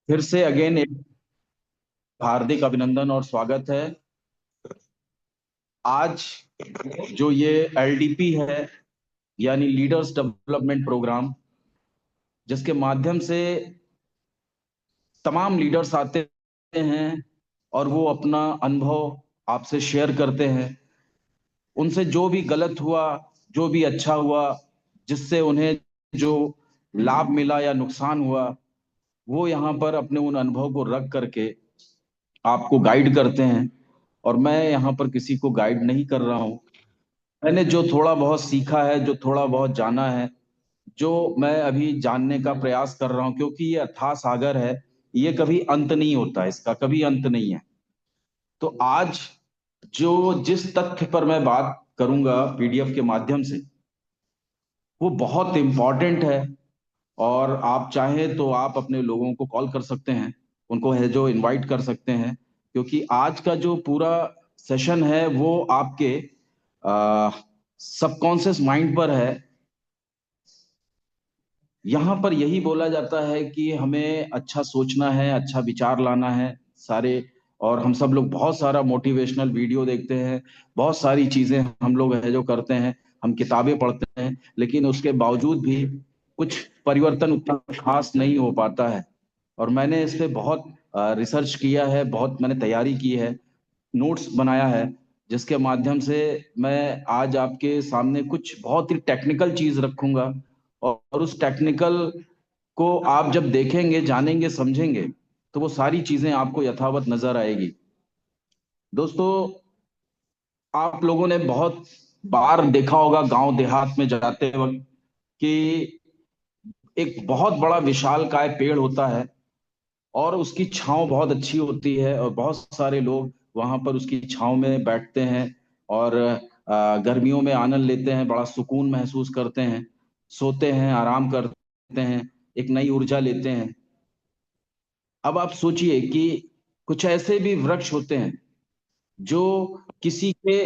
फिर से अगेन एक हार्दिक अभिनंदन और स्वागत है। आज जो ये एलडीपी है, यानी लीडर्स डेवलपमेंट प्रोग्राम, जिसके माध्यम से तमाम लीडर्स आते हैं और वो अपना अनुभव आपसे शेयर करते हैं। उनसे जो भी गलत हुआ, जो भी अच्छा हुआ, जिससे उन्हें जो लाभ मिला या नुकसान हुआ, वो यहाँ पर अपने उन अनुभव को रख करके आपको गाइड करते हैं। और मैं यहाँ पर किसी को गाइड नहीं कर रहा हूँ। मैंने जो थोड़ा बहुत सीखा है, जो थोड़ा बहुत जाना है, जो मैं अभी जानने का प्रयास कर रहा हूँ, क्योंकि ये अथाह सागर है। ये कभी अंत नहीं होता, इसका कभी अंत नहीं है। तो आज जो जिस तथ्य पर मैं बात करूंगा पीडीएफ के माध्यम से, वो बहुत इंपॉर्टेंट है। और आप चाहें तो आप अपने लोगों को कॉल कर सकते हैं, उनको है जो इनवाइट कर सकते हैं, क्योंकि आज का जो पूरा सेशन है वो आपके सबकॉन्शियस माइंड पर है। यहाँ पर यही बोला जाता है कि हमें अच्छा सोचना है, अच्छा विचार लाना है सारे। और हम सब लोग बहुत सारा मोटिवेशनल वीडियो देखते हैं, बहुत सारी चीजें हम लोग है जो करते हैं, हम किताबें पढ़ते हैं, लेकिन उसके बावजूद भी कुछ परिवर्तन उतना खास नहीं हो पाता है। और मैंने इस पे बहुत रिसर्च किया है, बहुत मैंने तैयारी की है, नोट्स बनाया है, जिसके माध्यम से मैं आज आपके सामने कुछ बहुत ही टेक्निकल चीज रखूंगा। और उस टेक्निकल को आप जब देखेंगे, जानेंगे, समझेंगे, तो वो सारी चीजें आपको यथावत नजर आएगी। दोस्तों, आप लोगों ने बहुत बार देखा होगा गांव देहात में जाते वक्त कि एक बहुत बड़ा विशालकाय पेड़ होता है और उसकी छांव बहुत अच्छी होती है और बहुत सारे लोग वहां पर उसकी छांव में बैठते हैं और गर्मियों में आनंद लेते हैं, बड़ा सुकून महसूस करते हैं, सोते हैं, आराम करते हैं, एक नई ऊर्जा लेते हैं। अब आप सोचिए कि कुछ ऐसे भी वृक्ष होते हैं जो किसी के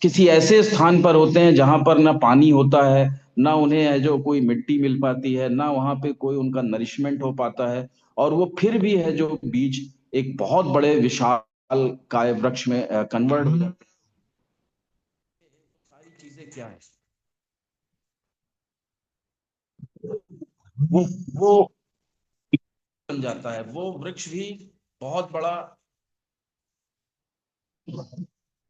किसी ऐसे स्थान पर होते हैं जहां पर ना पानी होता है, ना उन्हें है जो कोई मिट्टी मिल पाती है, ना वहां पे कोई उनका नरिशमेंट हो पाता है, और वो फिर भी है जो बीज एक बहुत बड़े विशाल काय वृक्ष में कन्वर्ट हो जाते हैं। सारी चीजें क्या है, वो बन जाता है, वो वृक्ष भी बहुत बड़ा।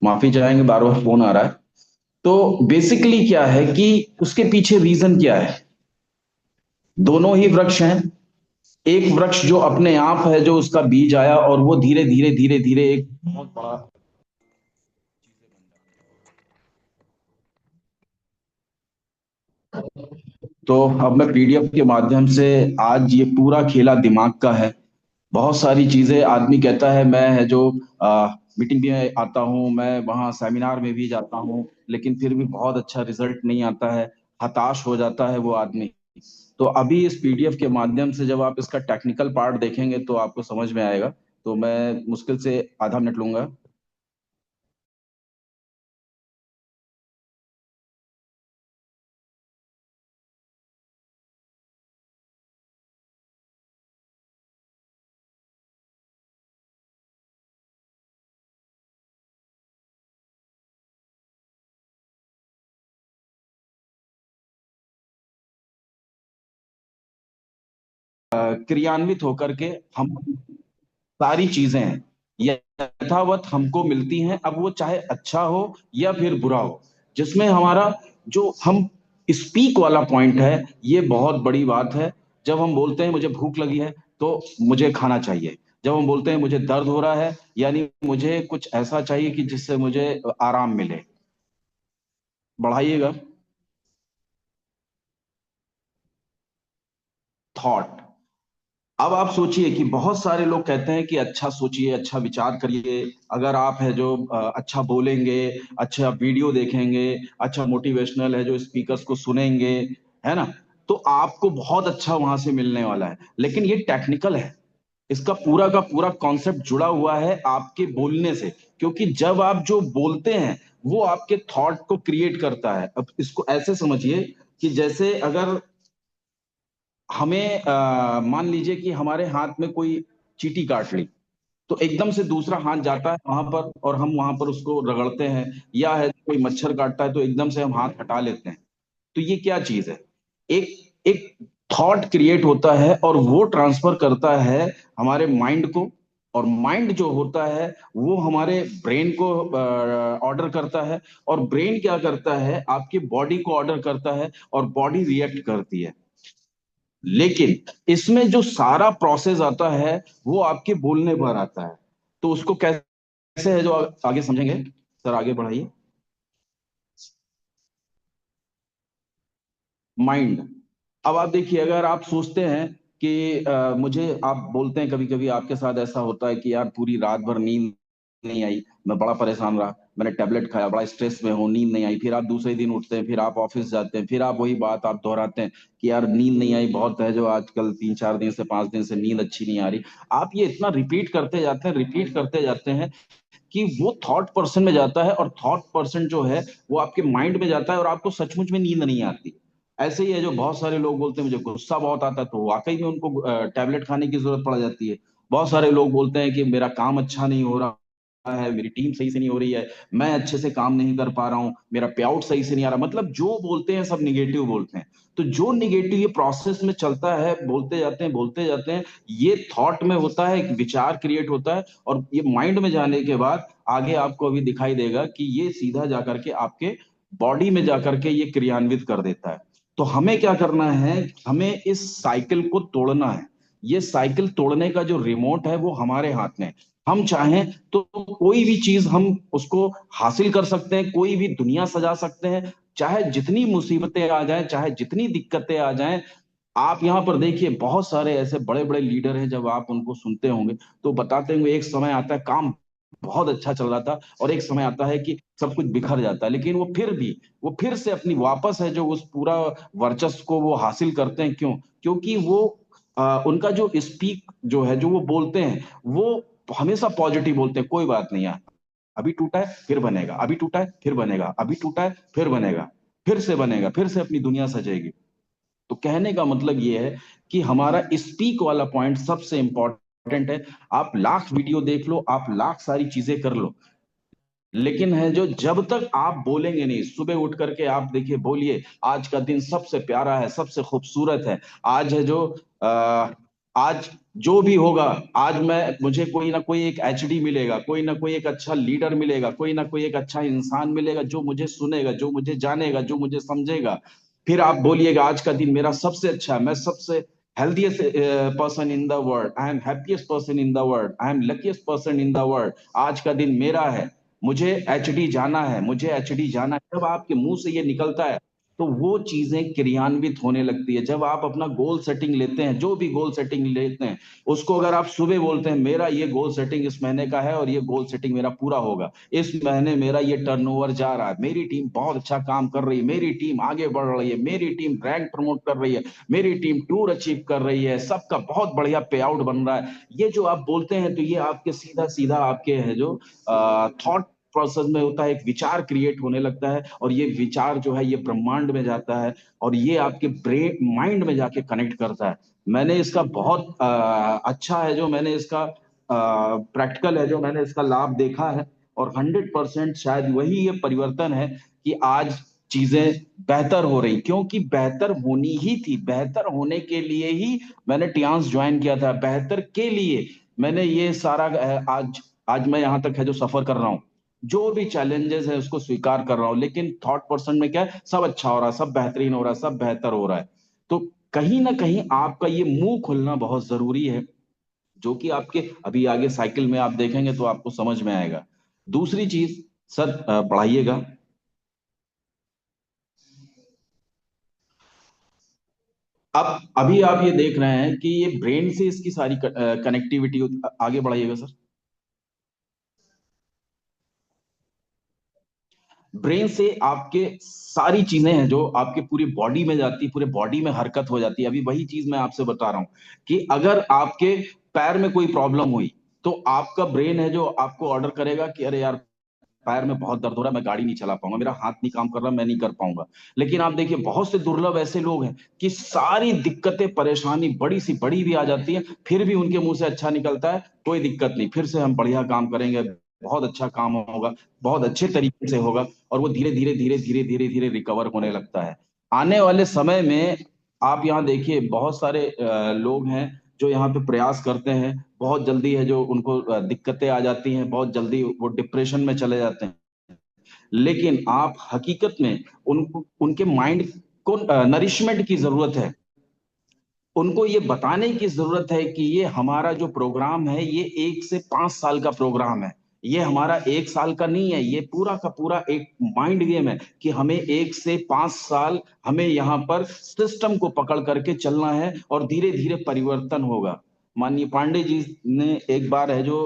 माफी चाहेंगे, बार बार फोन आ रहा है। तो बेसिकली क्या है कि उसके पीछे रीजन क्या है। दोनों ही वृक्ष हैं। एक वृक्ष जो अपने आप है, जो उसका बीज आया और वो धीरे धीरे धीरे धीरे एक बहुत बड़ा। तो अब मैं पीडीएफ के माध्यम से, आज ये पूरा खेला दिमाग का है। बहुत सारी चीजें आदमी कहता है, मैं है जो मीटिंग में आता हूँ, मैं वहाँ सेमिनार में भी जाता हूँ, लेकिन फिर भी बहुत अच्छा रिजल्ट नहीं आता है, हताश हो जाता है वो आदमी। तो अभी इस पीडीएफ के माध्यम से जब आप इसका टेक्निकल पार्ट देखेंगे तो आपको समझ में आएगा। तो मैं मुश्किल से आधा मिनट लूंगा। क्रियान्वित होकर के हम सारी चीजें हैं यथावत हमको मिलती हैं, अब वो चाहे अच्छा हो या फिर बुरा हो, जिसमें हमारा जो हम स्पीक वाला पॉइंट है, ये बहुत बड़ी बात है। जब हम बोलते हैं मुझे भूख लगी है तो मुझे खाना चाहिए, जब हम बोलते हैं मुझे दर्द हो रहा है, यानी मुझे कुछ ऐसा चाहिए कि जिससे मुझे आराम मिले। बढ़ाइएगा। थॉट। अब आप सोचिए कि बहुत सारे लोग कहते हैं कि अच्छा सोचिए, अच्छा विचार करिए, अगर आप है जो अच्छा बोलेंगे, अच्छा वीडियो देखेंगे, अच्छा मोटिवेशनल है जो स्पीकर्स को सुनेंगे, है ना, तो आपको बहुत अच्छा वहां से मिलने वाला है। लेकिन ये टेक्निकल है, इसका पूरा का पूरा कॉन्सेप्ट जुड़ा हुआ है आपके बोलने से। क्योंकि जब आप जो बोलते हैं वो आपके थॉट को क्रिएट करता है। अब इसको ऐसे समझिए कि जैसे अगर हमें मान लीजिए कि हमारे हाथ में कोई चींटी काट ली, तो एकदम से दूसरा हाथ जाता है वहां पर और हम वहां पर उसको रगड़ते हैं। या है कोई मच्छर काटता है तो एकदम से हम हाथ हटा लेते हैं। तो ये क्या चीज है? एक एक थॉट क्रिएट होता है और वो ट्रांसफर करता है हमारे माइंड को। और माइंड जो होता है वो हमारे ब्रेन को ऑर्डर करता है। और ब्रेन क्या करता है, आपकी बॉडी को ऑर्डर करता है और बॉडी रिएक्ट करती है। लेकिन इसमें जो सारा प्रोसेस आता है वो आपके बोलने पर आता है। तो उसको कैसे है जो आगे समझेंगे। सर आगे बढ़ाइए। माइंड। अब आप देखिए, अगर आप सोचते हैं कि मुझे, आप बोलते हैं कभी कभी आपके साथ ऐसा होता है कि यार पूरी रात भर नींद नहीं आई, मैं बड़ा परेशान रहा, मैंने टेबलेट खाया, बड़ा स्ट्रेस में हूँ, नींद नहीं आई। फिर आप दूसरे दिन उठते हैं, फिर आप ऑफिस जाते हैं, फिर आप वही बात आप दोहराते हैं कि यार नींद नहीं आई, बहुत है जो आजकल 3 4 दिन से 5 दिन से नींद अच्छी नहीं आ रही। आप ये इतना रिपीट करते जाते हैं, रिपीट करते जाते हैं कि वो थॉट पर्सन में जाता है, और थॉट पर्सन जो है वो आपके माइंड में जाता है और आपको सचमुच में नींद नहीं आती। ऐसे ही है जो बहुत सारे लोग बोलते हैं मुझे गुस्सा बहुत आता है, तो वाकई में उनको टैबलेट खाने की जरूरत पड़ जाती है। बहुत सारे लोग बोलते हैं कि मेरा काम अच्छा नहीं हो रहा है, मेरी टीम सही से नहीं हो रही है, मैं अच्छे से काम नहीं कर पा रहा हूँ, मेरा पे आउट सही से नहीं आ रहा। मतलब जो बोलते हैं सब निगेटिव बोलते हैं। तो जो निगेटिव ये प्रोसेस में चलता है, बोलते जाते हैं बोलते जाते हैं, ये थॉट में होता है, एक विचार क्रिएट होता है, और ये माइंड में जाने के बाद आगे आपको अभी दिखाई देगा कि ये सीधा जाकर के आपके बॉडी में जाकर के ये क्रियान्वित कर देता है। तो हमें क्या करना है, हमें इस साइकिल को तोड़ना है। ये साइकिल तोड़ने का जो रिमोट है वो हमारे हाथ में है। हम चाहें तो कोई भी चीज हम उसको हासिल कर सकते हैं, कोई भी दुनिया सजा सकते हैं, चाहे जितनी मुसीबतें आ जाएं, चाहे जितनी दिक्कतें आ जाएं। आप यहाँ पर देखिए, बहुत सारे ऐसे बड़े बड़े लीडर हैं, जब आप उनको सुनते होंगे तो बताते होंगे एक समय आता है काम बहुत अच्छा चल रहा था, और एक समय आता है कि सब कुछ बिखर जाता है, लेकिन वो फिर से अपनी वापस है जो उस पूरा वर्चस्व को वो हासिल करते हैं। क्यों? क्योंकि वो उनका जो स्पीक जो है, जो वो बोलते हैं, वो हमेशा पॉजिटिव बोलते हैं। कोई बात नहीं यार, अभी टूटा है फिर बनेगा, अभी टूटा है फिर बनेगा, अभी टूटा है फिर बनेगा, फिर से बनेगा, फिर से अपनी दुनिया सजेगी। तो कहने का मतलब ये है कि हमारा स्पीक वाला पॉइंट सबसे इंपॉर्टेंट है। आप लाख वीडियो देख लो, आप लाख सारी चीजें कर लो, लेकिन है जो जब तक आप बोलेंगे नहीं, सुबह उठ करके आप देखिए बोलिए आज का दिन सबसे प्यारा है, सबसे खूबसूरत है। आज है जो आज जो भी होगा, आज मैं मुझे कोई ना कोई एक एचडी मिलेगा, कोई ना कोई एक अच्छा लीडर मिलेगा, कोई ना कोई एक अच्छा इंसान मिलेगा जो मुझे सुनेगा, जो मुझे जानेगा, जो मुझे समझेगा। फिर आप बोलिएगा आज का दिन मेरा सबसे अच्छा है, मैं सबसे healthiest person in the world, I am happiest person in the world, I am luckiest person in the world, आज का दिन मेरा है, मुझे एचडी जाना है, मुझे एचडी जाना है। जब आपके मुंह से ये निकलता है तो वो चीजें क्रियान्वित होने लगती है। जब आप अपना गोल सेटिंग लेते हैं, जो भी गोल सेटिंग लेते हैं, उसको अगर आप सुबह बोलते हैं मेरा ये गोल सेटिंग इस महीने का है और ये गोल सेटिंग मेरा पूरा होगा, इस महीने मेरा ये टर्नओवर जा रहा है, मेरी टीम बहुत अच्छा काम कर रही है, मेरी टीम आगे बढ़ रही है, मेरी टीम रैंक प्रमोट कर रही है, मेरी टीम टूर अचीव कर रही है, सबका बहुत बढ़िया पे आउट बन रहा है, ये जो आप बोलते हैं, तो ये आपके सीधा सीधा आपके है जो थॉट प्रोसेस में होता है, एक विचार क्रिएट होने लगता है, और ये विचार जो है ये ब्रह्मांड में जाता है, और ये आपके ब्रेन माइंड में जाके कनेक्ट करता है। मैंने इसका बहुत अच्छा है जो मैंने इसका प्रैक्टिकल है जो मैंने इसका लाभ देखा है। और 100% शायद वही ये परिवर्तन है कि आज चीजें बेहतर हो रही, क्योंकि बेहतर होनी ही थी, बेहतर होने के लिए ही मैंने टियांस ज्वाइन किया था, बेहतर के लिए मैंने ये सारा आज आज मैं यहाँ तक है जो सफर कर रहा हूँ, जो भी चैलेंजेस है उसको स्वीकार कर रहा हूँ। लेकिन थॉट पर्सन में क्या है, सब अच्छा हो रहा है, सब बेहतरीन हो रहा है, सब बेहतर हो रहा है। तो कहीं ना कहीं आपका ये मुंह खुलना बहुत जरूरी है, जो कि आपके अभी आगे साइकिल में आप देखेंगे तो आपको समझ में आएगा। दूसरी चीज, सर पढ़ाइएगा। अब अभी आप ये देख रहे हैं कि ये ब्रेन से इसकी सारी कनेक्टिविटी, आगे बढ़ाइएगा सर। ब्रेन से आपके सारी चीजें हैं जो आपके पूरी बॉडी में जाती, पूरे बॉडी में हरकत हो जाती है। अभी वही चीज मैं आपसे बता रहा हूं कि अगर आपके पैर में कोई प्रॉब्लम हुई तो आपका ब्रेन है जो आपको ऑर्डर करेगा कि अरे यार पैर में बहुत दर्द हो रहा है, मैं गाड़ी नहीं चला पाऊंगा, मेरा हाथ नहीं काम कर रहा, मैं नहीं कर पाऊंगा। लेकिन आप देखिए बहुत से दुर्लभ ऐसे लोग हैं कि सारी दिक्कतें परेशानी बड़ी सी बड़ी भी आ जाती है, फिर भी उनके मुंह से अच्छा निकलता है, कोई दिक्कत नहीं, फिर से हम बढ़िया काम करेंगे, बहुत अच्छा काम होगा, बहुत अच्छे तरीके से होगा, और वो धीरे धीरे धीरे धीरे धीरे धीरे रिकवर होने लगता है। आने वाले समय में आप यहाँ देखिए बहुत सारे लोग हैं जो यहाँ पे प्रयास करते हैं, बहुत जल्दी है जो उनको दिक्कतें आ जाती हैं, बहुत जल्दी वो डिप्रेशन में चले जाते हैं। लेकिन आप हकीकत में उनको उनके माइंड को नरिशमेंट की जरूरत है, उनको ये बताने की जरूरत है कि ये हमारा जो प्रोग्राम है ये 1 से 5 साल का प्रोग्राम है, ये हमारा 1 साल का नहीं है, ये पूरा का पूरा एक माइंड गेम है कि हमें 1 से 5 साल हमें यहाँ पर सिस्टम को पकड़ करके चलना है और धीरे धीरे परिवर्तन होगा। माननीय पांडे जी ने एक बार है जो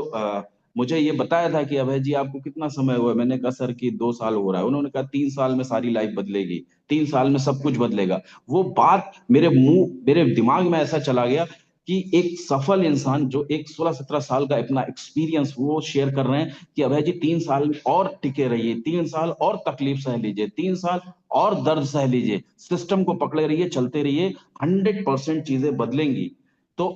मुझे ये बताया था कि अभय जी आपको कितना समय हुआ है? मैंने कहा सर कि 2 साल हो रहा है। उन्होंने कहा 3 साल में सारी लाइफ बदलेगी, 3 साल में सब कुछ बदलेगा। वो बात मेरे दिमाग में ऐसा चला गया कि एक सफल इंसान जो एक 16-17 साल का अपना एक्सपीरियंस वो शेयर कर रहे हैं कि अभय जी 3 साल और टिके रहिए, 3 साल और तकलीफ सह लीजिए, 3 साल और दर्द सह लीजिए, सिस्टम को पकड़े रहिए, चलते रहिए, 100% चीजें बदलेंगी। तो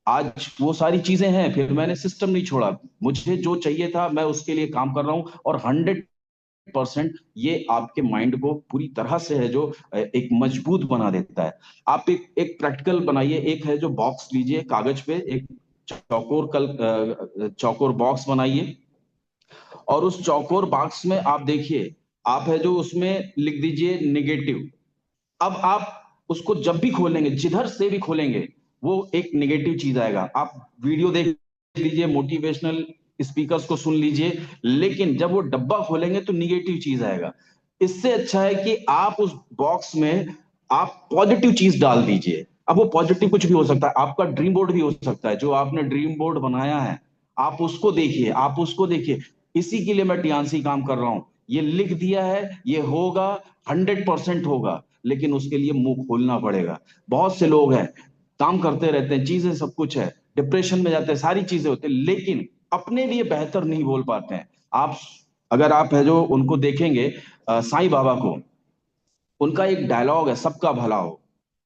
आज वो सारी चीजें हैं, फिर मैंने सिस्टम नहीं छोड़ा, मुझे जो चाहिए था मैं उसके लिए काम कर रहा हूं, और 100% ये आपके माइंड को पूरी तरह से है जो एक मजबूत बना देता है। आप एक प्रैक्टिकल बनाइए, एक है जो बॉक्स लीजिए कागज पे, एक चौकोर बॉक्स बनाइए, और उस चौकोर बॉक्स में आप देखिए, आप है जो उसमें लिख दीजिए नेगेटिव। अब आप उसको जब भी खोलेंगे, जिधर से भी खोलेंगे, वो एक नेगेटिव चीज आएगा। आप वीडियो देख लीजिए, मोटिवेशनल स्पीकर्स को सुन लीजिए, लेकिन जब वो डब्बा खोलेंगे तो निगेटिव चीज आएगा। इससे अच्छा है कि आप उस बॉक्स में आप पॉजिटिव चीज डाल दीजिए। अब वो पॉजिटिव कुछ भी हो सकता है, आपका ड्रीम बोर्ड भी हो सकता है, जो आपने ड्रीम बोर्ड बनाया है आप उसको देखिए, आप उसको देखिए। इसी के लिए मैं टीआनसी काम कर रहा हूं, ये लिख दिया है, ये होगा, 100% होगा, लेकिन उसके लिए मुंह खोलना पड़ेगा। बहुत से लोग हैं काम करते रहते हैं, चीजें सब कुछ है, डिप्रेशन में जाते हैं, सारी चीजें होती है, लेकिन अपने लिए बेहतर नहीं बोल पाते हैं। आप अगर आप है जो उनको देखेंगे, साईं बाबा को, उनका एक डायलॉग है, सबका भला हो,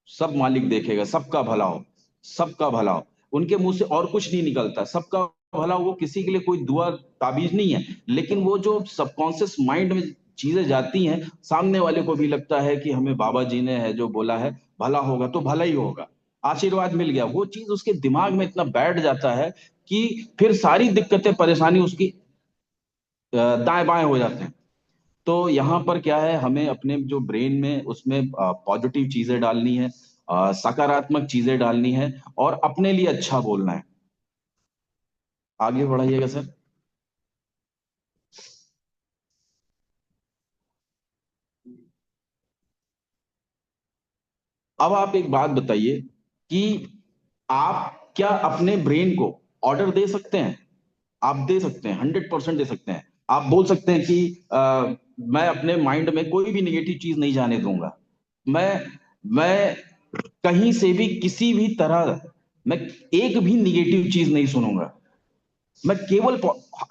सब मालिक देखेगा, सबका भला हो, सबका भला हो। उनके मुंह से और कुछ नहीं निकलता, सबका भला हो। वो किसी के लिए कोई दुआ ताबीज नहीं है, लेकिन वो जो सबकॉन्शियस माइंड में चीजें जाती हैं, सामने वाले को भी लगता है कि हमें बाबा जी ने है जो बोला है, भला होगा तो भला ही होगा, आशीर्वाद मिल गया। वो चीज उसके दिमाग में इतना बैठ जाता है कि फिर सारी दिक्कतें परेशानी उसकी दाएं बाएं हो जाते हैं। तो यहाँ पर क्या है, हमें अपने जो ब्रेन में उसमें पॉजिटिव चीजें डालनी है, सकारात्मक चीजें डालनी है, और अपने लिए अच्छा बोलना है। आगे बढ़ाइएगा सर। अब आप एक बात बताइए कि आप क्या अपने ब्रेन को ऑर्डर दे सकते हैं? आप दे सकते हैं, 100% दे सकते हैं। आप बोल सकते हैं कि मैं अपने माइंड में कोई भी निगेटिव चीज नहीं जाने दूंगा, मैं मैं कहीं से भी किसी भी तरह मैं एक भी निगेटिव चीज नहीं सुनूंगा। मैं केवल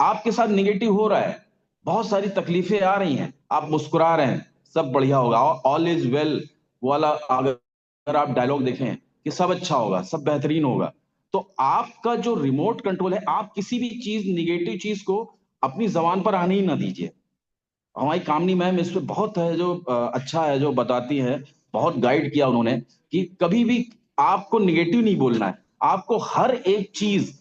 आपके साथ निगेटिव हो रहा है, बहुत सारी तकलीफें आ रही हैं, आप मुस्कुरा रहे हैं, सब बढ़िया होगा, ऑल इज वेल वाला अगर आप डायलॉग देखें कि सब अच्छा होगा, सब बेहतरीन होगा, तो आपका जो रिमोट कंट्रोल है, आप किसी भी चीज निगेटिव चीज को अपनी जबान पर आने ही ना दीजिए। हमारी कामनी मैम इस पे बहुत है जो अच्छा है जो बताती है, बहुत गाइड किया उन्होंने कि कभी भी आपको निगेटिव नहीं बोलना है, आपको हर एक चीज,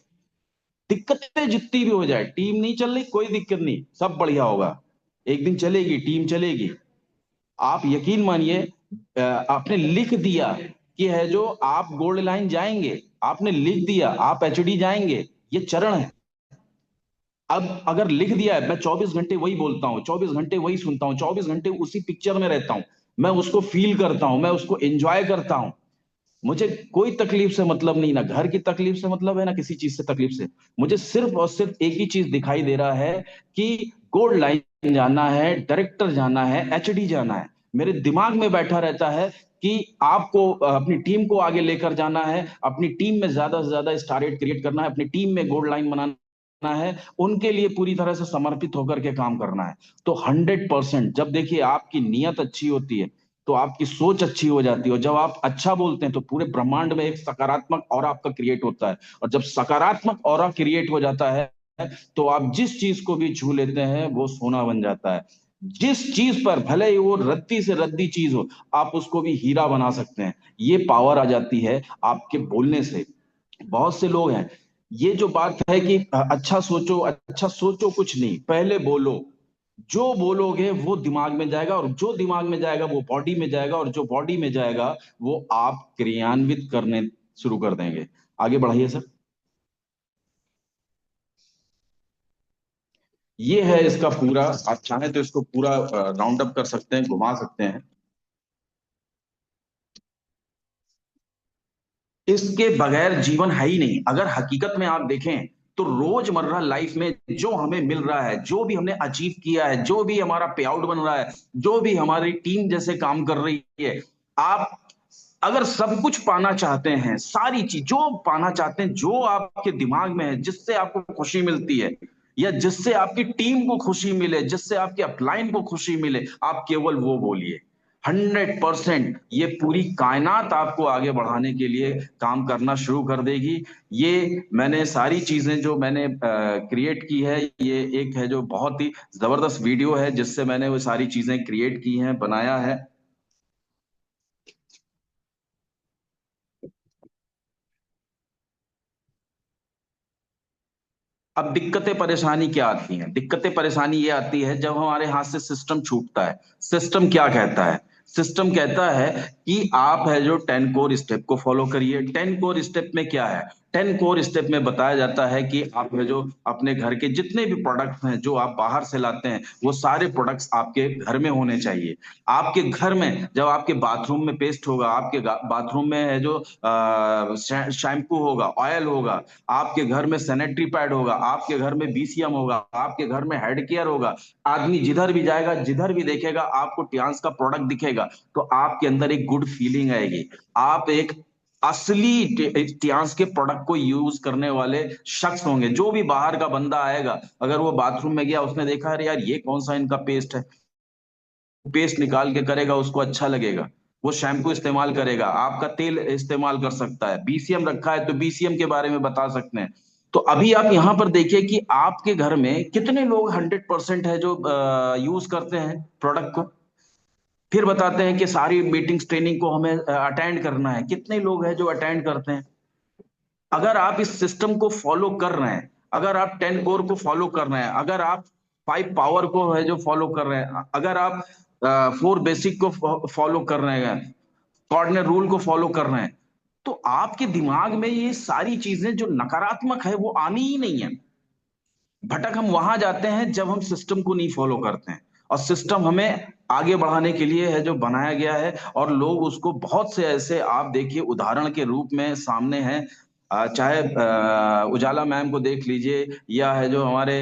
दिक्कतें जितनी भी हो जाए, टीम नहीं चल रही कोई दिक्कत नहीं, सब बढ़िया होगा, एक दिन चलेगी, टीम चलेगी। आप यकीन मानिए, आपने लिख दिया कि है जो आप गोल्ड लाइन जाएंगे, आपने लिख दिया आप एचडी जाएंगे, ये चरण है। अब अगर लिख दिया है, मैं 24 घंटे वही बोलता हूँ, 24 घंटे वही सुनता हूँ, 24 घंटे उसी पिक्चर में रहता हूँ, मैं उसको फील करता हूँ, मैं उसको एंजॉय करता हूँ। मुझे कोई तकलीफ से मतलब नहीं, ना घर की तकलीफ से मतलब है, ना किसी चीज से तकलीफ से। मुझे सिर्फ और सिर्फ एक ही चीज दिखाई दे रहा है कि गोल्ड लाइन जाना है, डायरेक्टर जाना है, एचडी जाना है। मेरे दिमाग में बैठा रहता है कि आपको अपनी टीम को आगे लेकर जाना है, अपनी टीम में ज्यादा से ज्यादा स्टार रेट क्रिएट करना है, अपनी टीम में गोल्ड लाइन बनाना है, उनके लिए पूरी तरह से समर्पित होकर के काम करना है। तो 100% जब देखिए आपकी नीयत अच्छी होती है तो आपकी सोच अच्छी हो जाती है, और जब आप अच्छा बोलते हैं तो पूरे ब्रह्मांड में एक सकारात्मक ऑरा आपका क्रिएट होता है, और जब सकारात्मक ऑरा क्रिएट हो जाता है तो आप जिस चीज को भी छू लेते हैं वो सोना बन जाता है। जिस चीज पर भले ही वो रद्दी से रद्दी चीज हो, आप उसको भी हीरा बना सकते हैं। ये पावर आ जाती है आपके बोलने से। बहुत से लोग हैं, ये जो बात है कि अच्छा सोचो, अच्छा सोचो कुछ नहीं, पहले बोलो। जो बोलोगे वो दिमाग में जाएगा, और जो दिमाग में जाएगा वो बॉडी में जाएगा, और जो बॉडी में जाएगा वो आप क्रियान्वित करने शुरू कर देंगे। आगे बढ़ाइए सर। ये है इसका पूरा, आप चाहें तो इसको पूरा राउंड अप कर सकते हैं, घुमा सकते हैं। इसके बगैर जीवन है ही नहीं। अगर हकीकत में आप देखें तो रोजमर्रा लाइफ में जो हमें मिल रहा है, जो भी हमने अचीव किया है, जो भी हमारा पे आउट बन रहा है, जो भी हमारी टीम जैसे काम कर रही है, आप अगर सब कुछ पाना चाहते हैं, सारी चीज जो पाना चाहते हैं, जो आपके दिमाग में है, जिससे आपको खुशी मिलती है, या जिससे आपकी टीम को खुशी मिले, जिससे आपके अपलाइन को खुशी मिले, आप केवल वो बोलिए। 100% ये पूरी कायनात आपको आगे बढ़ाने के लिए काम करना शुरू कर देगी। ये मैंने सारी चीजें जो मैंने क्रिएट की है, ये एक है जो बहुत ही जबरदस्त वीडियो है जिससे मैंने वो सारी चीजें क्रिएट की हैं, बनाया है। अब दिक्कतें परेशानी क्या आती हैं? दिक्कतें परेशानी ये आती है जब हमारे हाथ से सिस्टम छूटता है। सिस्टम क्या कहता है? सिस्टम कहता है कि आप है जो 10 कोर स्टेप को फॉलो करिए। 10 कोर स्टेप में क्या है? 10 कोर स्टेप में बताया जाता है कि आप है जो अपने घर के जितने भी प्रोडक्ट्स हैं जो आप बाहर से लाते हैं, वो सारे प्रोडक्ट्स आपके घर में होने चाहिए। आपके घर में जब आपके बाथरूम में पेस्ट होगा, आपके बाथरूम में है जो शैम्पू होगा, ऑयल होगा, आपके घर में सैनिटरी पैड होगा, आपके घर में बीसीएम होगा, आपके घर में हेड केयर होगा, आदमी जिधर भी जाएगा, जिधर भी देखेगा, आपको टियान्स का प्रोडक्ट दिखेगा, तो आपके अंदर एक गुड फीलिंग आएगी। आप एक असली टियान्स के प्रोडक्ट को यूज करने वाले शख्स होंगे। जो भी बाहर का बंदा आएगा, अगर वो बाथरूम में गया, उसने देखा अरे यार ये कौन सा इनका पेस्ट है, पेस्ट निकाल के करेगा, उसको अच्छा लगेगा, वो शैम्पू इस्तेमाल करेगा, आपका तेल इस्तेमाल कर सकता है, बीसीएम रखा है तो बीसीएम के बारे में बता सकते हैं। तो अभी आप यहां पर देखिए कि आपके घर में कितने लोग 100% है जो यूज करते हैं प्रोडक्ट को। फिर बताते हैं कि सारी मीटिंग्स ट्रेनिंग को हमें अटेंड करना है, कितने लोग हैं जो अटेंड करते हैं? अगर आप इस सिस्टम को फॉलो कर रहे हैं, अगर आप 10 कोर को फॉलो कर रहे हैं, अगर आप 5 पावर को है जो फॉलो कर रहे हैं, अगर आप 4 बेसिक को फॉलो कर रहे हैं, कॉर्डिनेट रूल को फॉलो कर रहे हैं, तो आपके दिमाग में ये सारी चीजें जो नकारात्मक है वो आनी ही नहीं है। भटक हम वहां जाते हैं जब हम सिस्टम को नहीं फॉलो करते हैं, और सिस्टम हमें आगे बढ़ाने के लिए है जो बनाया गया है, और लोग उसको बहुत से ऐसे आप देखिए उदाहरण के रूप में सामने हैं। चाहे उजाला मैम को देख लीजिए, या है जो हमारे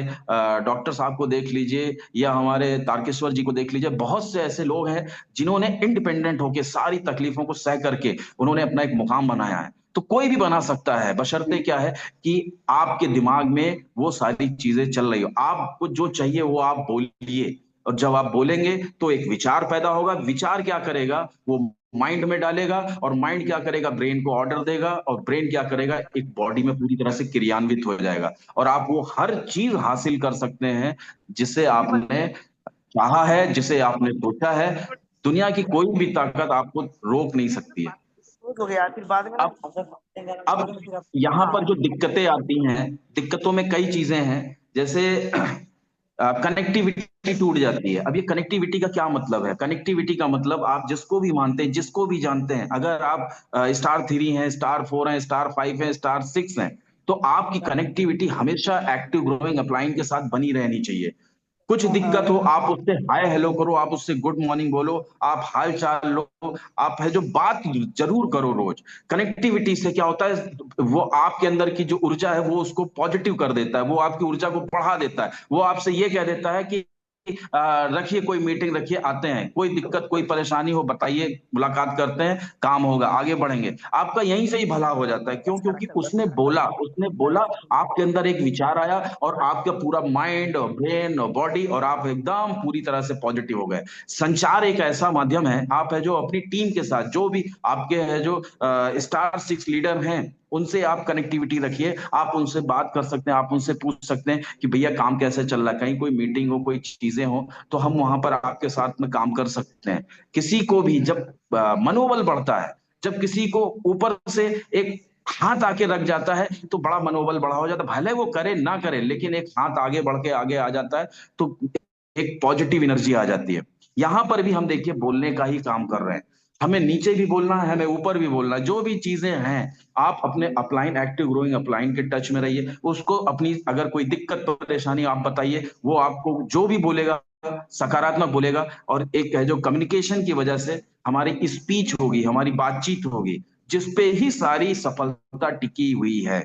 डॉक्टर साहब को देख लीजिए, या हमारे तारकेश्वर जी को देख लीजिए। बहुत से ऐसे लोग हैं जिन्होंने इंडिपेंडेंट होकर सारी तकलीफों को सह करके उन्होंने अपना एक मुकाम बनाया है। तो कोई भी बना सकता है, बशर्ते क्या है कि आपके दिमाग में वो सारी चीजें चल रही हो। आपको जो चाहिए वो आप बोलिए, और जब आप बोलेंगे तो एक विचार पैदा होगा। विचार क्या करेगा? वो माइंड में डालेगा, और माइंड क्या करेगा? ब्रेन को ऑर्डर देगा, और ब्रेन क्या करेगा? एक बॉडी में पूरी तरह से क्रियान्वित हो जाएगा, और आप वो हर चीज हासिल कर सकते हैं जिसे आपने चाहा है, जिसे आपने सोचा है। दुनिया की कोई भी ताकत आपको रोक नहीं सकती है। हो गया फिर बाद में ना अब यहाँ पर जो दिक्कतें आती हैं, दिक्कतों में कई चीजें हैं। जैसे कनेक्टिविटी टूट जाती है। अब ये कनेक्टिविटी का क्या मतलब है? कनेक्टिविटी का मतलब आप जिसको भी मानते हैं, जिसको भी जानते हैं, अगर आप स्टार 3 हैं, स्टार 4 हैं, स्टार 5 हैं, स्टार 6 हैं, तो आपकी कनेक्टिविटी हमेशा एक्टिव ग्रोइंग अपलाइन के साथ बनी रहनी चाहिए। कुछ दिक्कत हो, आप उससे हाय हेलो करो, आप उससे गुड मॉर्निंग बोलो, आप हाल चाल लो, आप है जो बात जरूर करो रोज। कनेक्टिविटी से क्या होता है? वो आपके अंदर की जो ऊर्जा है वो उसको पॉजिटिव कर देता है, वो आपकी ऊर्जा को बढ़ा देता है। वो आपसे ये कह देता है कि रखिए, कोई मीटिंग रखिए, आते हैं, कोई दिक्कत कोई परेशानी हो बताइए, मुलाकात करते हैं, काम होगा, आगे बढ़ेंगे। आपका यहीं से ही भला हो जाता है। क्यों? क्योंकि उसने बोला, आपके अंदर एक विचार आया और आपका पूरा माइंड और ब्रेन और बॉडी और आप एकदम पूरी तरह से पॉजिटिव हो गए। संचार एक ऐसा माध्यम है, आप है जो अपनी टीम के साथ जो भी आपके है जो स्टार सिक्स लीडर हैं, उनसे आप कनेक्टिविटी रखिए, आप उनसे बात कर सकते हैं, आप उनसे पूछ सकते हैं कि भैया काम कैसे चल रहा है, कहीं कोई मीटिंग हो, कोई चीजें हो, तो हम वहां पर आपके साथ में काम कर सकते हैं। किसी को भी जब मनोबल बढ़ता है, जब किसी को ऊपर से एक हाथ आके रख जाता है, तो बड़ा मनोबल बढ़ा हो जाता है। भले वो करे ना करे, लेकिन एक हाथ आगे बढ़ के आगे आ जाता है, तो एक पॉजिटिव एनर्जी आ जाती है। यहां पर भी हम देखिए बोलने का ही काम कर रहे हैं। हमें नीचे भी बोलना है, हमें ऊपर भी बोलना है, जो भी चीजें हैं आप अपने अपलाइन, एक्टिव ग्रोइंग अपलाइन के टच में रहिए। उसको अपनी अगर कोई दिक्कत परेशानी आप बताइए, वो आपको जो भी बोलेगा सकारात्मक बोलेगा। और एक है जो कम्युनिकेशन की वजह से हमारी स्पीच होगी, हमारी बातचीत होगी, जिसपे ही सारी सफलता टिकी हुई है।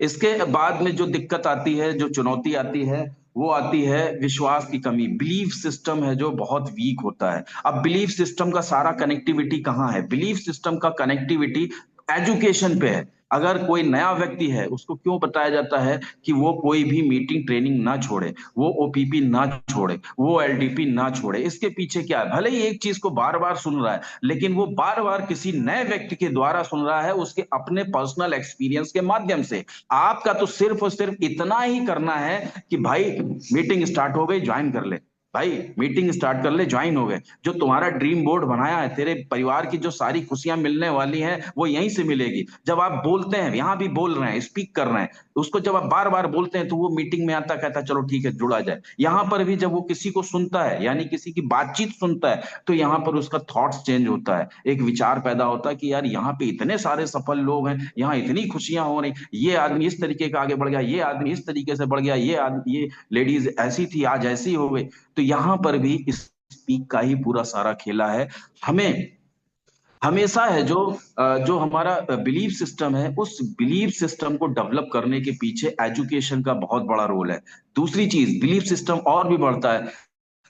इसके बाद में जो दिक्कत आती है, जो चुनौती आती है, वो आती है विश्वास की कमी। बिलीफ सिस्टम है जो बहुत वीक होता है। अब बिलीफ सिस्टम का सारा कनेक्टिविटी कहाँ है? बिलीफ सिस्टम का कनेक्टिविटी एजुकेशन पे है। अगर कोई नया व्यक्ति है, उसको क्यों बताया जाता है कि वो कोई भी मीटिंग ट्रेनिंग ना छोड़े, वो ओपीपी ना छोड़े, वो एलडीपी ना छोड़े? इसके पीछे क्या है? भले ही एक चीज को बार बार सुन रहा है, लेकिन वो बार बार किसी नए व्यक्ति के द्वारा सुन रहा है, उसके अपने पर्सनल एक्सपीरियंस के माध्यम से। आपका तो सिर्फ और सिर्फ इतना ही करना है कि भाई मीटिंग स्टार्ट हो गई, ज्वाइन कर ले। भाई मीटिंग स्टार्ट कर ले, ज्वाइन हो गए। जो तुम्हारा ड्रीम बोर्ड बनाया है, तेरे परिवार की जो सारी खुशियां मिलने वाली हैं, वो यहीं से मिलेगी। जब आप बोलते हैं, यहां भी बोल रहे हैं, स्पीक कर रहे हैं, उसको जब आप बार बार बोलते हैं, तो वो मीटिंग में आता, कहता चलो ठीक है जुड़ा जाए। यहां पर भी जब वो किसी को सुनता है, यानी किसी की बातचीत सुनता है, तो यहाँ पर उसका थॉट्स चेंज होता है, एक विचार पैदा होता है कि यार यहाँ पे इतने सारे सफल लोग हैं, यहाँ इतनी खुशियां हो रही, ये आदमी इस तरीके का आगे बढ़ गया, ये आदमी इस तरीके से बढ़ गया, ये आदमी, ये लेडीज ऐसी थी आज ऐसी हो गई। तो यहाँ पर भी स्पीक का ही पूरा सारा खेला है। हमें हमेशा है जो हमारा बिलीफ सिस्टम है, उस बिलीफ सिस्टम को डेवलप करने के पीछे एजुकेशन का बहुत बड़ा रोल है। दूसरी चीज, बिलीफ सिस्टम और भी बढ़ता है।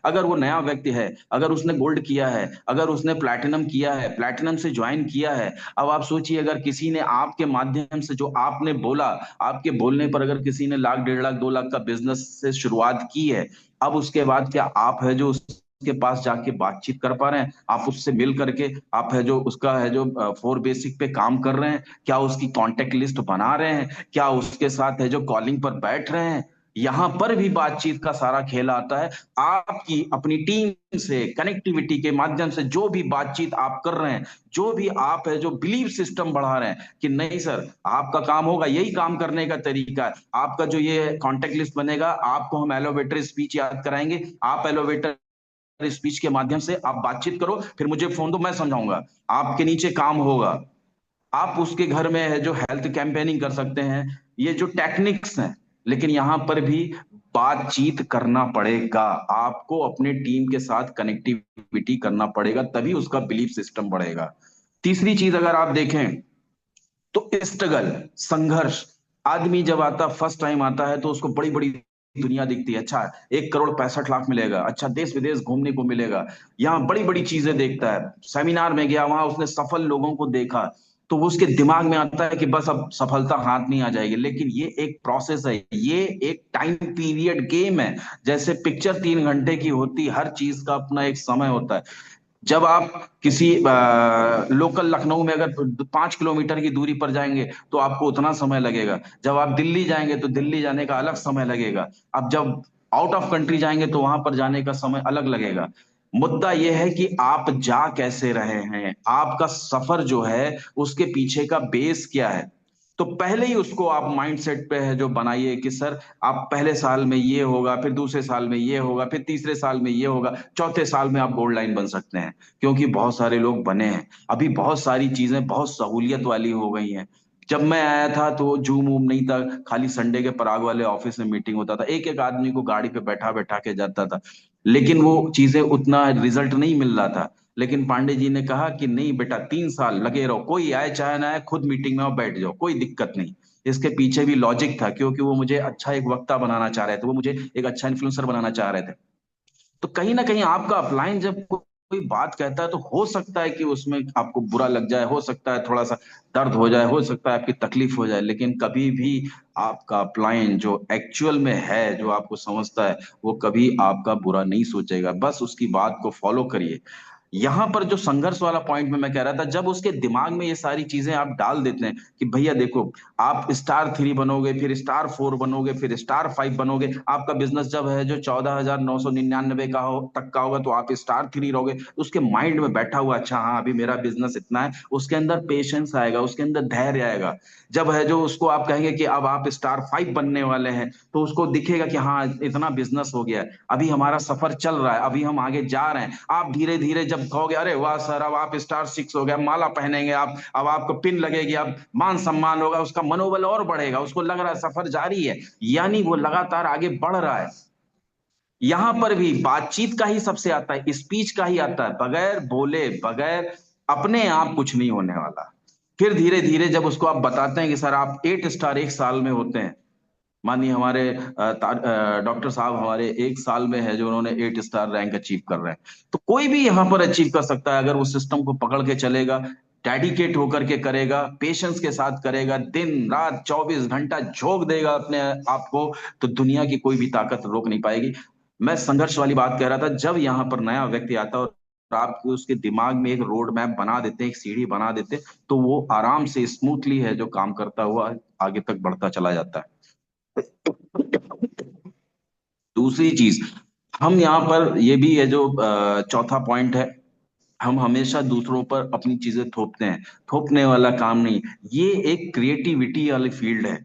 अगर वो नया व्यक्ति है, अगर उसने गोल्ड किया है, अगर उसने प्लैटिनम किया है, प्लैटिनम से ज्वाइन किया है, अब आप सोचिए अगर किसी ने आपके माध्यम से जो आपने बोला, आपके बोलने पर अगर किसी ने लाख, 1.5 लाख, 2 लाख का बिजनेस से शुरुआत की है, अब उसके बाद क्या आप है जो उसके पास जाके बातचीत कर पा रहे हैं? आप उससे मिल करके आप है जो उसका है जो फोर बेसिक पे काम कर रहे हैं? क्या उसकी कांटेक्ट लिस्ट बना रहे हैं? क्या उसके साथ है जो कॉलिंग पर बैठ रहे हैं? यहां पर भी बातचीत का सारा खेल आता है। आपकी अपनी टीम से कनेक्टिविटी के माध्यम से जो भी बातचीत आप कर रहे हैं, जो भी आप है जो बिलीव सिस्टम बढ़ा रहे हैं कि नहीं सर आपका काम होगा, यही काम करने का तरीका है, आपका जो ये कॉन्टेक्ट लिस्ट बनेगा, आपको हम एलोवेटर स्पीच याद कराएंगे, आप एलोवेटर स्पीच के माध्यम से आप बातचीत करो, फिर मुझे फोन दो, मैं समझाऊंगा, आपके नीचे काम होगा। आप उसके घर में है जो हेल्थ कैंपेनिंग कर सकते हैं, ये जो टेक्निक्स हैं। लेकिन यहां पर भी बातचीत करना पड़ेगा, आपको अपने टीम के साथ कनेक्टिविटी करना पड़ेगा, तभी उसका बिलीफ सिस्टम बढ़ेगा। तीसरी चीज अगर आप देखें, तो स्ट्रगल, संघर्ष। आदमी जब आता, फर्स्ट टाइम आता है, तो उसको बड़ी बड़ी दुनिया दिखती है। अच्छा 1 करोड़ 65 लाख मिलेगा, अच्छा देश विदेश घूमने को मिलेगा, यहाँ बड़ी बड़ी चीजें देखता है। सेमिनार में गया, वहां उसने सफल लोगों को देखा, तो वो उसके दिमाग में आता है कि बस अब सफलता हाथ नहीं आ जाएगी। लेकिन ये एक प्रोसेस है, ये एक टाइम पीरियड गेम है। जैसे पिक्चर 3 घंटे की होती, हर चीज का अपना एक समय होता है। जब आप किसी लोकल लखनऊ में अगर 5 किलोमीटर की दूरी पर जाएंगे, तो आपको उतना समय लगेगा। जब आप दिल्ली जाएंगे, तो दिल्ली जाने का अलग समय लगेगा। अब जब आउट ऑफ कंट्री जाएंगे, तो वहां पर जाने का समय अलग लगेगा। मुद्दा यह है कि आप जा कैसे रहे हैं, आपका सफर जो है उसके पीछे का बेस क्या है। तो पहले ही उसको आप माइंडसेट पे है जो बनाइए कि सर आप पहले साल में ये होगा, फिर दूसरे साल में ये होगा, फिर तीसरे साल में ये होगा, चौथे साल में आप गोल्ड लाइन बन सकते हैं। क्योंकि बहुत सारे लोग बने हैं। अभी बहुत सारी चीजें बहुत सहूलियत वाली हो गई हैं। जब मैं आया था तो जूम वूम नहीं था, खाली संडे के पराग वाले ऑफिस में मीटिंग होता था, एक एक आदमी को गाड़ी पे बैठा बैठा के जाता था। लेकिन वो चीजें उतना रिजल्ट नहीं मिल रहा था। लेकिन पांडे जी ने कहा कि नहीं बेटा, 3 साल लगे रहो, कोई आए चाहे ना आए, खुद मीटिंग में आओ, बैठ जाओ, कोई दिक्कत नहीं। इसके पीछे भी लॉजिक था, क्योंकि वो मुझे अच्छा एक वक्ता बनाना चाह रहे थे, वो मुझे एक अच्छा इन्फ्लुएंसर बनाना चाह रहे थे। तो कहीं ना कहीं आपका अपलाइन जब कोई बात कहता है, तो हो सकता है कि उसमें आपको बुरा लग जाए, हो सकता है थोड़ा सा दर्द हो जाए, हो सकता है आपकी तकलीफ हो जाए, लेकिन कभी भी आपका अपलाइन जो एक्चुअल में है, जो आपको समझता है, वो कभी आपका बुरा नहीं सोचेगा। बस उसकी बात को फॉलो करिए। यहां पर जो संघर्ष वाला पॉइंट में मैं कह रहा था, जब उसके दिमाग में ये सारी चीजें आप डाल देते हैं कि भैया देखो, आप स्टार 3 बनोगे, फिर स्टार 4 बनोगे, फिर स्टार 5 बनोगे, आपका बिजनेस जब है जो 14,999 का हो तक का होगा, तो आप स्टार 3 रहोगे। उसके माइंड में बैठा हुआ, अच्छा हाँ अभी मेरा बिजनेस इतना है, उसके अंदर पेशेंस आएगा, उसके अंदर धैर्य आएगा। जब है जो उसको आप कहेंगे कि अब आप स्टार 5 बनने वाले हैं, तो उसको दिखेगा कि हाँ इतना बिजनेस हो गया है, अभी हमारा सफर चल रहा है, अभी हम आगे जा रहे हैं। आप धीरे धीरे जब कहोगे अरे वाह सर, अब आप स्टार 6 हो गया, माला पहनेंगे आप, अब आपको पिन लगेगी, अब मान सम्मान होगा, उसका मनोबल और बढ़ेगा, उसको लग रहा है सफर जारी है, यानी वो लगातार आगे बढ़ रहा है। यहां पर भी बातचीत का ही सबसे आता है, स्पीच का ही आता है, बगैर बोले, बगैर अपने आप कुछ नहीं होने वाला। फिर धीरे धीरे जब उसको आप बताते हैं कि सर आप 8 स्टार एक साल में होते हैं, मानिए हमारे डॉक्टर साहब हमारे एक साल में है जो उन्होंने 8 स्टार रैंक अचीव कर रहे हैं, तो कोई भी यहाँ पर अचीव कर सकता है, अगर वो सिस्टम को पकड़ के चलेगा, डेडिकेट होकर के करेगा, पेशेंस के साथ करेगा, दिन रात 24 घंटा झोंक देगा अपने आप को, तो दुनिया की कोई भी ताकत रोक नहीं पाएगी। मैं संघर्ष वाली बात कह रहा था, जब यहाँ पर नया व्यक्ति आता है और आप उसके दिमाग में एक रोड मैप बना देते हैं, एक सीढ़ी बना देते हैं, तो वो आराम से स्मूथली है जो काम करता हुआ आगे तक बढ़ता चला जाता है। दूसरी चीज, हम यहाँ पर ये भी है जो चौथा पॉइंट है, हम हमेशा दूसरों पर अपनी चीजें थोपते हैं। थोपने वाला काम नहीं, ये एक क्रिएटिविटी वाली फील्ड है।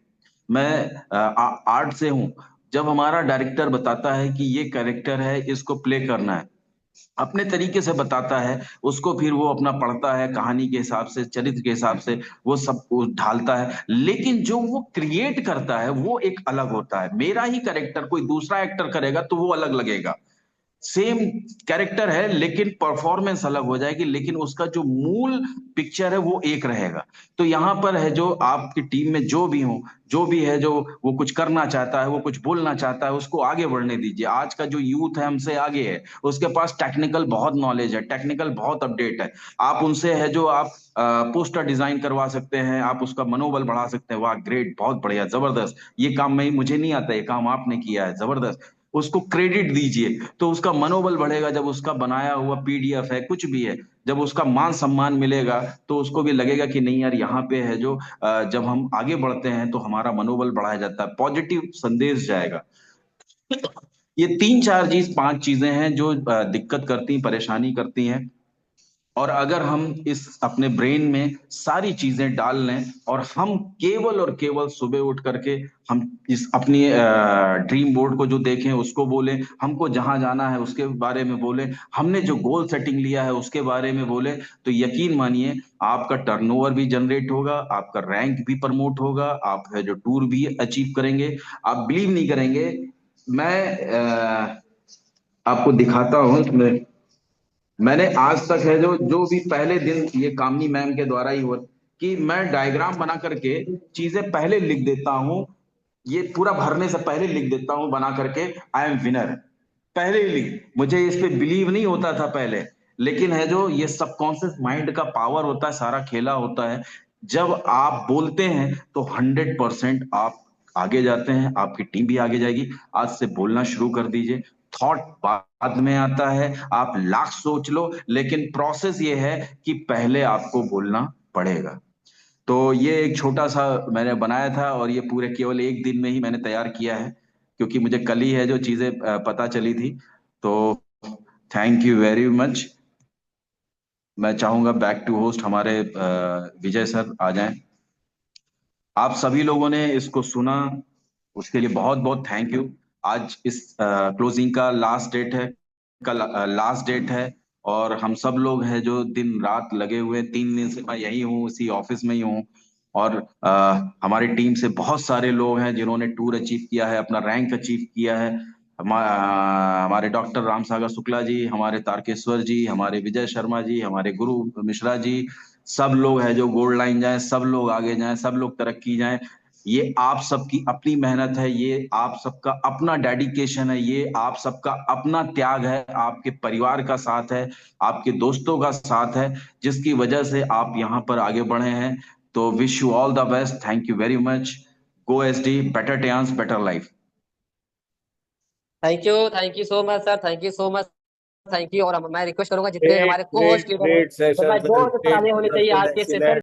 मैं आर्ट से हूं। जब हमारा डायरेक्टर बताता है कि ये कैरेक्टर है, इसको प्ले करना है, अपने तरीके से बताता है, उसको फिर वो अपना पढ़ता है, कहानी के हिसाब से, चरित्र के हिसाब से वो सब वो ढालता है, लेकिन जो वो क्रिएट करता है वो एक अलग होता है। मेरा ही कैरेक्टर कोई दूसरा एक्टर करेगा तो वो अलग लगेगा, सेम कैरेक्टर है लेकिन परफॉर्मेंस अलग हो जाएगी, लेकिन उसका जो मूल पिक्चर है वो एक रहेगा। तो यहाँ पर है जो आपकी टीम में जो भी हो, जो भी है जो वो कुछ करना चाहता है, वो कुछ बोलना चाहता है, उसको आगे बढ़ने दीजिए। आज का जो यूथ है हमसे आगे है, उसके पास टेक्निकल बहुत नॉलेज है, टेक्निकल बहुत अपडेट है। आप उनसे है जो आप पोस्टर डिजाइन करवा सकते हैं, आप उसका मनोबल बढ़ा सकते हैं, वाह ग्रेट, बहुत बढ़िया, जबरदस्त, ये काम मैं मुझे नहीं आता, ये काम आपने किया है, जबरदस्त। उसको क्रेडिट दीजिए, तो उसका मनोबल बढ़ेगा। जब उसका बनाया हुआ पीडीएफ है, कुछ भी है, जब उसका मान सम्मान मिलेगा, तो उसको भी लगेगा कि नहीं यार, यहाँ पे है जो जब हम आगे बढ़ते हैं तो हमारा मनोबल बढ़ाया जाता है, पॉजिटिव संदेश जाएगा। ये 3 4 चीज 5 चीजें हैं जो दिक्कत करती, परेशानी करती हैं। और अगर हम इस अपने ब्रेन में सारी चीजें डाल लें, और हम केवल और केवल सुबह उठ करके हम इस अपनी ड्रीम बोर्ड को जो देखें उसको बोलें, हमको जहां जाना है उसके बारे में बोलें, हमने जो गोल सेटिंग लिया है उसके बारे में बोलें, तो यकीन मानिए आपका टर्नओवर भी जनरेट होगा, आपका रैंक भी प्रमोट होगा, आप है जो टूर भी अचीव करेंगे। आप बिलीव नहीं करेंगे, मैं आपको दिखाता हूँ। मैंने आज तक है जो जो भी पहले दिन, ये कामनी मैम के द्वारा ही हुआ, कि मैं डायग्राम बना करके चीजें पहले लिख देता हूँ, ये पूरा भरने से पहले लिख देता हूँ बना करके, आई एम विनर, पहले ही लिख, मुझे इस पे बिलीव नहीं होता था पहले। लेकिन है जो ये सबकॉन्शियस माइंड का पावर होता है, सारा खेला होता है। जब आप बोलते हैं तो 100% आप आगे जाते हैं, आपकी टीम भी आगे जाएगी। आज से बोलना शुरू कर दीजिए। थॉट बाद में आता है, आप लाख सोच लो, लेकिन प्रोसेस ये है कि पहले आपको बोलना पड़ेगा। तो ये एक छोटा सा मैंने बनाया था, और ये पूरे केवल एक दिन में ही मैंने तैयार किया है, क्योंकि मुझे कल ही है जो चीजें पता चली थी। तो थैंक यू वेरी मच। मैं चाहूंगा बैक टू होस्ट हमारे विजय सर आ जाएं। आप सभी लोगों ने इसको सुना, उसके लिए बहुत बहुत थैंक यू। आज इस क्लोजिंग का लास्ट डेट है, कल लास्ट डेट है, और हम सब लोग हैं जो दिन रात लगे हुए, 3 दिन से मैं यही हूँ, इसी ऑफिस में ही हूँ। और हमारी टीम से बहुत सारे लोग हैं जिन्होंने टूर अचीव किया है, अपना रैंक अचीव किया है। हमारे डॉक्टर राम सागर शुक्ला जी, हमारे तारकेश्वर जी, हमारे विजय शर्मा जी, हमारे गुरु मिश्रा जी, सब लोग हैं जो गोल्ड लाइन जाएं, सब लोग आगे जाएं, सब लोग तरक्की जाएं। ये आप सबकी अपनी मेहनत है, ये आप सबका अपना डेडिकेशन है, ये आप सबका अपना त्याग है, आपके परिवार का साथ है, आपके दोस्तों का साथ है, जिसकी वजह से आप यहाँ पर आगे बढ़े हैं। तो wish you all the best, thank you very much. Go SD, better tense better life. Thank you so much sir, thank you so much, thank you. और मैं रिक्वेस्ट करूंगा जितने ग्रेट हमारे को ग्रेट होस्ट लीडर हैं, great तो session भाई sir, बहुत ग्रेट सारे होने चाहिए वंडरफुल, आज के सेशन। एक्सीलेंट।